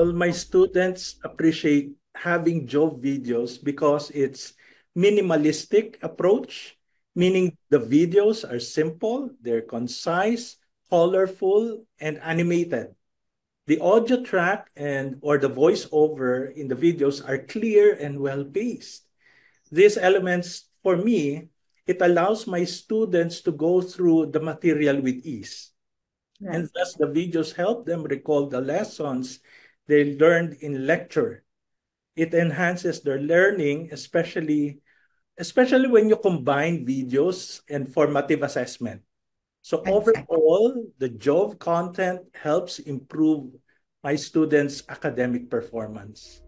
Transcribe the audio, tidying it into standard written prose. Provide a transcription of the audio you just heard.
Well, my students appreciate having Jove videos because it's minimalistic approach, meaning the videos are simple, they're concise, colorful, and animated. The audio track and or the voiceover in the videos are clear and well paced. These elements, for me, it allows my students to go through the material with ease. Right. And thus, the videos help them recall the lessons they learned in lecture. It enhances their learning, especially when you combine videos and formative assessment. So Exactly. overall, the Jove content helps improve my students' academic performance.